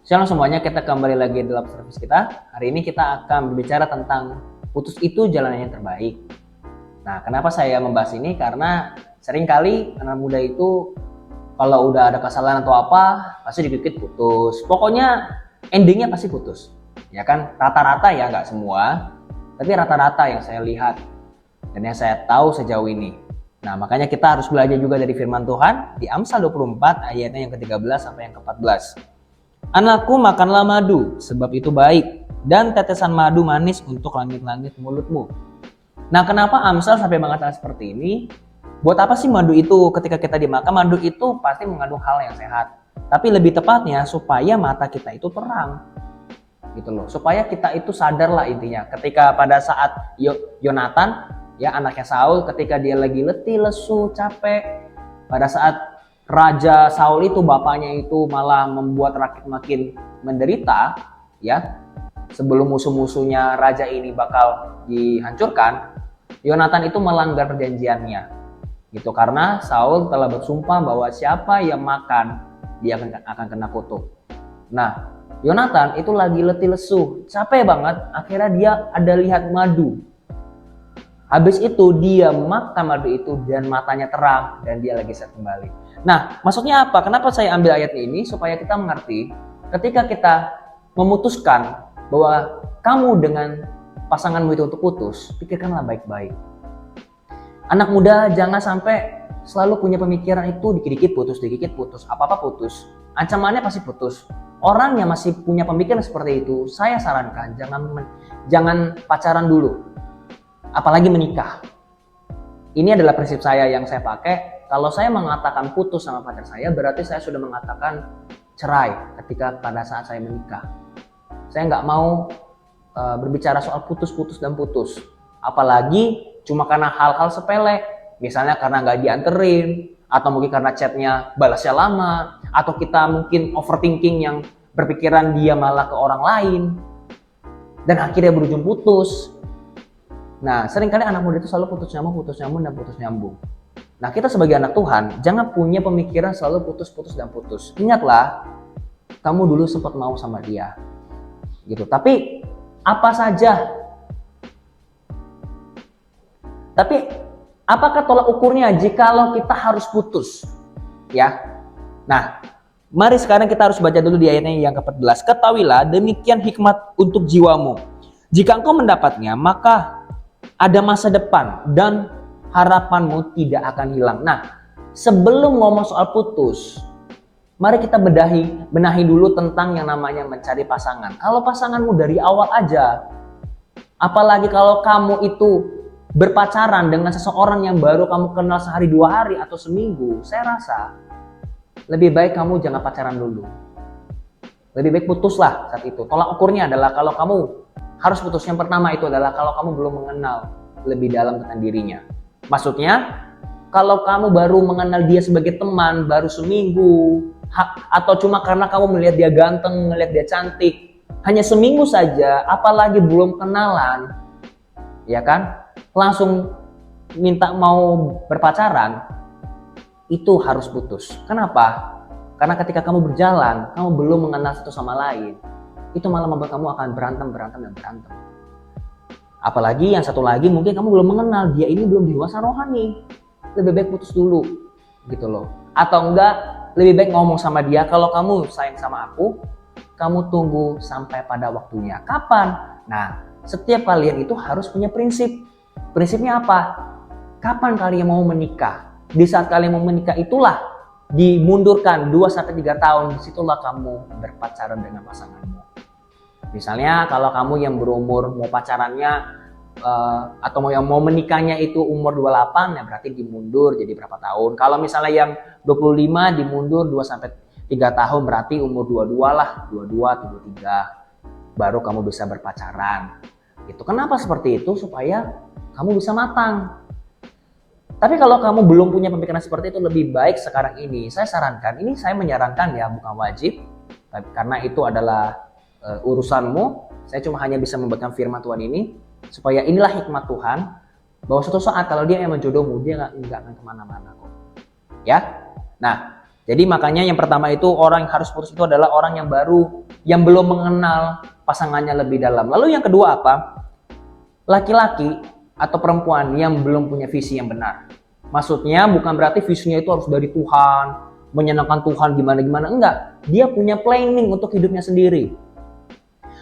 Shalom semuanya, kita kembali lagi dalam service kita. Hari ini kita akan berbicara tentang putus itu jalan yang terbaik. Nah, kenapa saya membahas ini? Karena seringkali anak muda itu kalau udah ada kesalahan atau apa, pasti dikit-dikit putus. Pokoknya endingnya pasti putus. Ya kan? Rata-rata ya, nggak semua. Tapi rata-rata yang saya lihat dan yang saya tahu sejauh ini. Nah, makanya kita harus belajar juga dari firman Tuhan di Amsal 24 ayatnya yang ke-13 sampai yang ke-14. Anakku, makanlah madu, sebab itu baik, dan tetesan madu manis untuk langit-langit mulutmu. Nah, kenapa Amsal sampai mengatakan seperti ini? Buat apa sih madu itu ketika kita dimakan? Madu itu pasti mengandung hal yang sehat. Tapi lebih tepatnya supaya mata kita itu terang. Gitu loh. Supaya kita itu sadar lah intinya. Ketika pada saat Yonatan, ya anaknya Saul, ketika dia lagi letih, lesu, capek, pada saat Raja Saul itu, bapaknya itu malah membuat rakyat makin menderita, ya. Sebelum musuh-musuhnya raja ini bakal dihancurkan, Yonatan itu melanggar perjanjiannya. Gitu, karena Saul telah bersumpah bahwa siapa yang makan, dia akan kena kutuk. Nah, Yonatan itu lagi letih lesu, capek banget, akhirnya dia ada lihat madu. Habis itu dia makan madu itu dan matanya terang dan dia lagi sehat kembali. Nah, maksudnya apa? Kenapa saya ambil ayat ini? Supaya kita mengerti ketika kita memutuskan bahwa kamu dengan pasanganmu itu untuk putus, pikirkanlah baik-baik. Anak muda jangan sampai selalu punya pemikiran itu dikit-dikit putus, apa-apa putus. Ancamannya pasti putus. Orang yang masih punya pemikiran seperti itu, saya sarankan jangan pacaran dulu. Apalagi menikah. Ini adalah prinsip saya yang saya pakai. Kalau saya mengatakan putus sama pacar saya, berarti saya sudah mengatakan cerai ketika pada saat saya menikah. Saya nggak mau berbicara soal putus dan putus. Apalagi cuma karena hal-hal sepele. Misalnya karena nggak dianterin, atau mungkin karena chatnya balasnya lama, atau kita mungkin overthinking yang berpikiran dia malah ke orang lain. Dan akhirnya berujung putus. Nah, seringkali anak muda itu selalu putus nyambung. Nah, kita sebagai anak Tuhan, jangan punya pemikiran selalu putus. Ingatlah, kamu dulu sempat mau sama dia. Gitu. Tapi, apa saja? Tapi, apakah tolak ukurnya jikalau kita harus putus? Ya. Nah, mari sekarang kita harus baca dulu di ayatnya yang ke-14. Ketahuilah, demikian hikmat untuk jiwamu. Jika engkau mendapatnya, maka ada masa depan dan harapanmu tidak akan hilang. Nah, sebelum ngomong soal putus, mari kita benahi dulu tentang yang namanya mencari pasangan. Kalau pasanganmu dari awal aja, apalagi kalau kamu itu berpacaran dengan seseorang yang baru kamu kenal sehari 2 hari atau seminggu, saya rasa lebih baik kamu jangan pacaran dulu. Lebih baik putuslah saat itu. Tolak ukurnya adalah kalau kamu harus putus, yang pertama itu adalah kalau kamu belum mengenal lebih dalam tentang dirinya. Maksudnya, kalau kamu baru mengenal dia sebagai teman, baru seminggu, atau cuma karena kamu melihat dia ganteng, melihat dia cantik, hanya seminggu saja, apalagi belum kenalan, ya kan? Langsung minta mau berpacaran, itu harus putus. Kenapa? Karena ketika kamu berjalan, kamu belum mengenal satu sama lain, itu malah membuat kamu akan berantem. Apalagi yang satu lagi mungkin kamu belum mengenal, dia ini belum dewasa rohani. Lebih baik putus dulu, gitu loh. Atau enggak, lebih baik ngomong sama dia, kalau kamu sayang sama aku, kamu tunggu sampai pada waktunya. Kapan? Nah, setiap kalian itu harus punya prinsip. Prinsipnya apa? Kapan kalian mau menikah? Di saat kalian mau menikah itulah dimundurkan 2-3 tahun, disitulah kamu berpacaran dengan pasanganmu. Misalnya kalau kamu yang berumur mau pacarannya atau yang mau menikahnya itu umur 28, ya berarti dimundur jadi berapa tahun. Kalau misalnya yang 25 dimundur 2-3 tahun, berarti umur 22 lah, 23 baru kamu bisa berpacaran. Itu kenapa seperti itu? Supaya kamu bisa matang. Tapi kalau kamu belum punya pemikiran seperti itu, lebih baik sekarang ini saya sarankan, ini saya menyarankan ya, bukan wajib, karena itu adalah urusanmu. Saya cuma hanya bisa membagikan firman Tuhan ini supaya inilah hikmat Tuhan, bahwa suatu saat kalau dia yang menjodohmu, dia nggak akan kemana-mana kok. Ya. Nah, Jadi makanya yang pertama itu orang yang harus putus itu adalah orang yang baru, yang belum mengenal pasangannya lebih dalam. Lalu yang kedua apa? Laki-laki atau perempuan yang belum punya visi yang benar. Maksudnya bukan berarti visinya itu harus dari Tuhan, menyenangkan Tuhan gimana-gimana. Enggak, dia punya planning untuk hidupnya sendiri.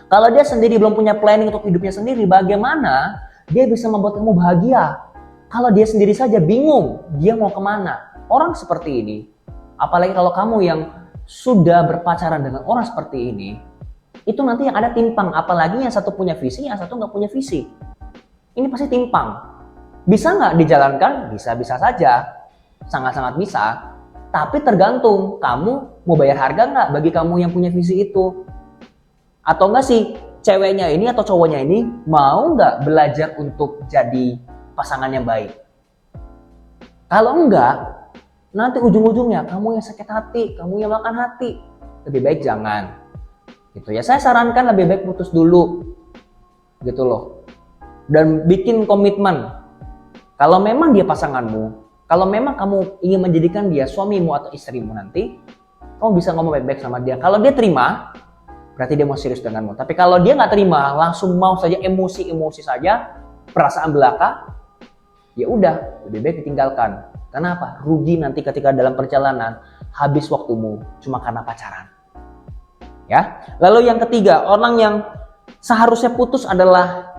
Kalau dia sendiri belum punya planning untuk hidupnya sendiri, bagaimana dia bisa membuat kamu bahagia? Kalau dia sendiri saja bingung, dia mau kemana? Orang seperti ini, apalagi kalau kamu yang sudah berpacaran dengan orang seperti ini, itu nanti yang ada timpang. Apalagi yang satu punya visi, yang satu nggak punya visi. Ini pasti timpang. Bisa nggak dijalankan? Bisa-bisa saja. Sangat-sangat bisa. Tapi tergantung kamu mau bayar harga nggak bagi kamu yang punya visi itu. Atau nggak sih ceweknya ini atau cowoknya ini mau nggak belajar untuk jadi pasangan yang baik? Kalau enggak, nanti ujung-ujungnya kamu yang sakit hati, kamu yang makan hati. Lebih baik jangan. Gitu ya. Saya sarankan lebih baik putus dulu. Gitu loh. Dan bikin komitmen. Kalau memang dia pasanganmu, kalau memang kamu ingin menjadikan dia suamimu atau istrimu nanti, kamu bisa ngomong baik-baik sama dia. Kalau dia terima, berarti dia mau serius denganmu. Tapi kalau dia nggak terima, langsung mau saja emosi saja, perasaan belaka, ya udah, lebih baik ditinggalkan. Kenapa? Rugi nanti ketika dalam perjalanan, habis waktumu cuma karena pacaran. Ya. Lalu yang ketiga, orang yang seharusnya putus adalah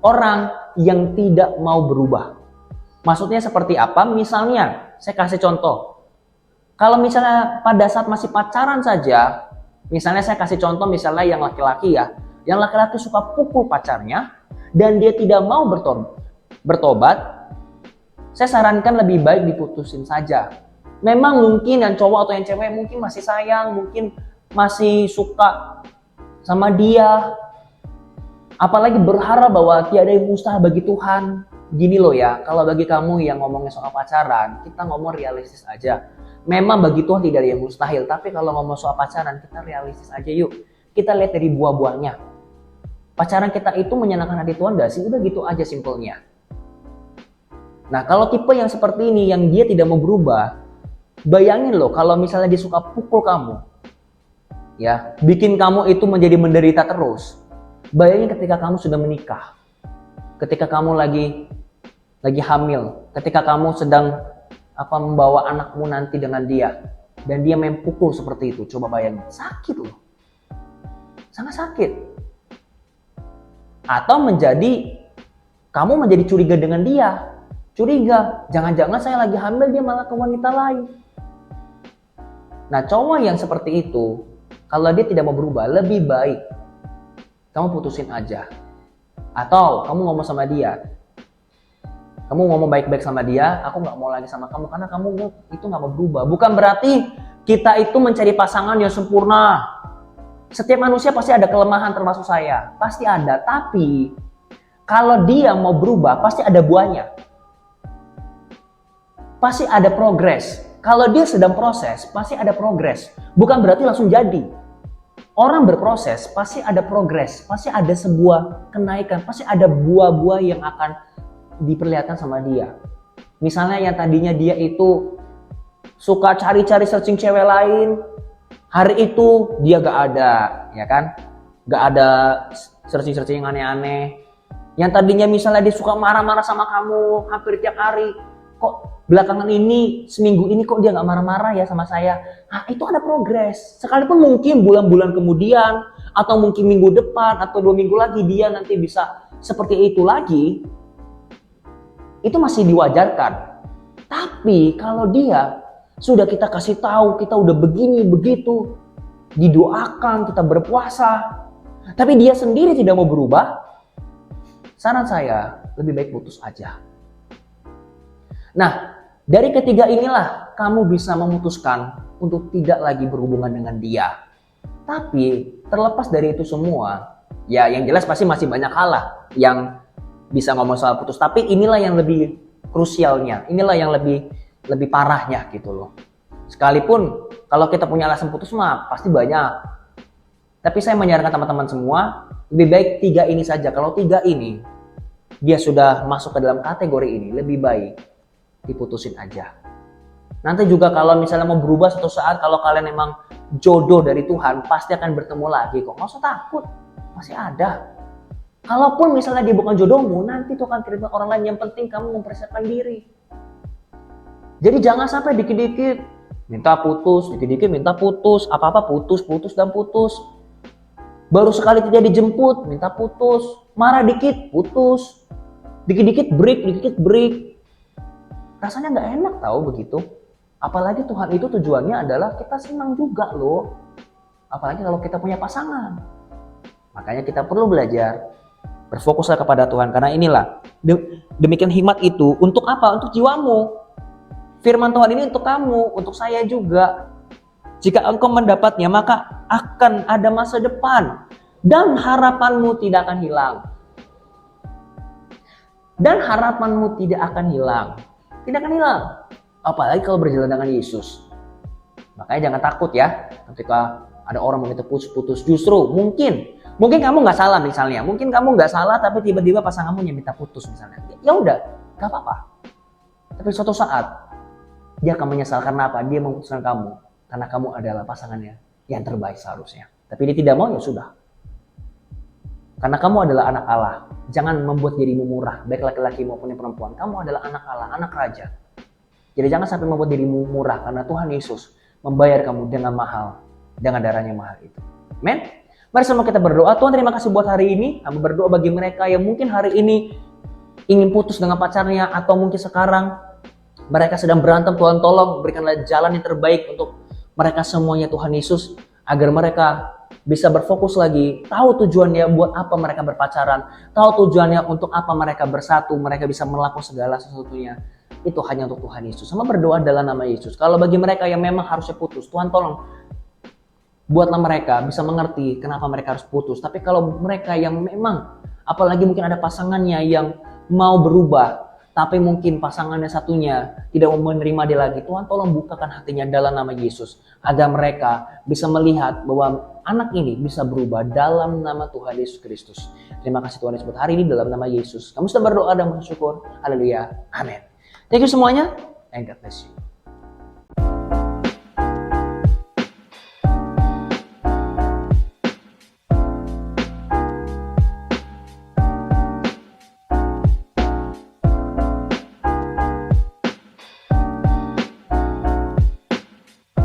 orang yang tidak mau berubah. Maksudnya seperti apa? Misalnya, saya kasih contoh. Kalau misalnya pada saat masih pacaran saja, misalnya saya kasih contoh misalnya yang laki-laki ya, yang laki-laki suka pukul pacarnya dan dia tidak mau bertobat, saya sarankan lebih baik diputusin saja. Memang mungkin yang cowok atau yang cewek mungkin masih sayang, mungkin masih suka sama dia, apalagi berharap bahwa tiada yang mustahil bagi Tuhan. Gini loh ya, kalau bagi kamu yang ngomongnya soal pacaran, kita ngomong realistis aja. Memang bagi Tuhan tidak ada yang mustahil, tapi kalau ngomong soal pacaran, kita realistis aja yuk. Kita lihat dari buah-buahnya. Pacaran kita itu menyenangkan hati Tuhan gak sih? Udah gitu aja simpelnya. Nah, kalau tipe yang seperti ini, yang dia tidak mau berubah, bayangin loh kalau misalnya dia suka pukul kamu, ya, bikin kamu itu menjadi menderita terus. Bayangin ketika kamu sudah menikah, ketika kamu lagi hamil, ketika kamu sedang membawa anakmu nanti dengan dia, dan dia main pukul seperti itu. Coba bayangin, sakit loh, sangat sakit. Atau kamu menjadi curiga dengan dia, curiga, jangan-jangan saya lagi hamil, dia malah ke wanita lain. Nah, cowok yang seperti itu, kalau dia tidak mau berubah, lebih baik kamu putusin aja. Atau kamu ngomong sama dia, kamu ngomong baik-baik sama dia, aku gak mau lagi sama kamu karena kamu itu gak mau berubah. Bukan berarti kita itu mencari pasangan yang sempurna. Setiap manusia pasti ada kelemahan, termasuk saya. Pasti ada, tapi kalau dia mau berubah, pasti ada buahnya. Pasti ada progres. Kalau dia sedang proses, pasti ada progres. Bukan berarti langsung jadi. Orang berproses, pasti ada progres. Pasti ada sebuah kenaikan. Pasti ada buah-buah yang akan diperlihatkan sama dia. Misalnya yang tadinya dia itu suka cari-cari searching cewek lain, hari itu dia gak ada, ya kan? Gak ada searching yang aneh-aneh. Yang tadinya misalnya dia suka marah-marah sama kamu hampir tiap hari, kok belakangan ini, seminggu ini kok dia gak marah-marah ya sama saya. Nah, itu ada progres. Sekalipun mungkin bulan-bulan kemudian, atau mungkin minggu depan, atau 2 minggu lagi dia nanti bisa seperti itu lagi, itu masih diwajarkan. Tapi kalau dia sudah kita kasih tahu, kita udah begini, begitu, didoakan, kita berpuasa, tapi dia sendiri tidak mau berubah, saran saya lebih baik putus aja. Nah, dari ketiga inilah kamu bisa memutuskan untuk tidak lagi berhubungan dengan dia. Tapi terlepas dari itu semua, ya yang jelas pasti masih banyak hal lah yang bisa ngomong soal putus, tapi inilah yang lebih krusialnya, inilah yang lebih parahnya gitu loh. Sekalipun kalau kita punya alasan putus mah pasti banyak, tapi saya menyarankan teman-teman semua lebih baik 3 ini saja. Kalau 3 ini dia sudah masuk ke dalam kategori ini, lebih baik diputusin aja. Nanti juga kalau misalnya mau berubah suatu saat, kalau kalian emang jodoh dari Tuhan, pasti akan bertemu lagi kok. Nggak usah takut, masih ada. Kalaupun misalnya dia bukan jodohmu, nanti Tuhan akan kirim orang lain. Yang penting kamu mempersiapkan diri. Jadi jangan sampai dikit-dikit minta putus, dikit-dikit minta putus, apa-apa putus, putus, dan putus. Baru sekali tidak dijemput, minta putus. Marah dikit, putus. Dikit-dikit break, dikit-dikit break. Rasanya nggak enak tahu begitu. Apalagi Tuhan itu tujuannya adalah kita senang juga loh. Apalagi kalau kita punya pasangan. Makanya kita perlu belajar berfokuslah kepada Tuhan. Karena inilah, demikian hikmat itu untuk apa? Untuk jiwamu. Firman Tuhan ini untuk kamu, untuk saya juga. Jika engkau mendapatnya, maka akan ada masa depan. Dan harapanmu tidak akan hilang. Dan harapanmu tidak akan hilang. Tidak akan hilang. Apalagi kalau berjalan dengan Yesus. Makanya jangan takut ya. Ketika ada orang meminta putus-putus. Justru mungkin kamu nggak salah misalnya. Mungkin kamu nggak salah tapi tiba-tiba pasanganmu yang minta putus misalnya. Ya udah, nggak apa-apa. Tapi suatu saat dia akan menyesal karena apa? Dia memutuskan kamu karena kamu adalah pasangannya yang terbaik seharusnya. Tapi dia tidak mau, ya sudah. Karena kamu adalah anak Allah. Jangan membuat dirimu murah, baik laki-laki maupun perempuan. Kamu adalah anak Allah, anak raja. Jadi jangan sampai membuat dirimu murah karena Tuhan Yesus membayar kamu dengan mahal, dengan darahnya mahal itu. Amen. Mari sama kita berdoa. Tuhan, terima kasih buat hari ini. Kami berdoa bagi mereka yang mungkin hari ini ingin putus dengan pacarnya atau mungkin sekarang mereka sedang berantem. Tuhan tolong berikanlah jalan yang terbaik untuk mereka semuanya Tuhan Yesus. Agar mereka bisa berfokus lagi. Tahu tujuannya buat apa mereka berpacaran. Tahu tujuannya untuk apa mereka bersatu. Mereka bisa melakukan segala sesuatunya. Itu hanya untuk Tuhan Yesus. Sama berdoa dalam nama Yesus. Kalau bagi mereka yang memang harusnya putus, Tuhan tolong buatlah mereka bisa mengerti kenapa mereka harus putus. Tapi kalau mereka yang memang, apalagi mungkin ada pasangannya yang mau berubah, tapi mungkin pasangannya satunya tidak mau menerima dia lagi, Tuhan tolong bukakan hatinya dalam nama Yesus. Agar mereka bisa melihat bahwa anak ini bisa berubah dalam nama Tuhan Yesus Kristus. Terima kasih Tuhan Yesus buat hari ini dalam nama Yesus. Kami sudah berdoa dan bersyukur. Haleluya. Amin. Thank you semuanya. And God bless you.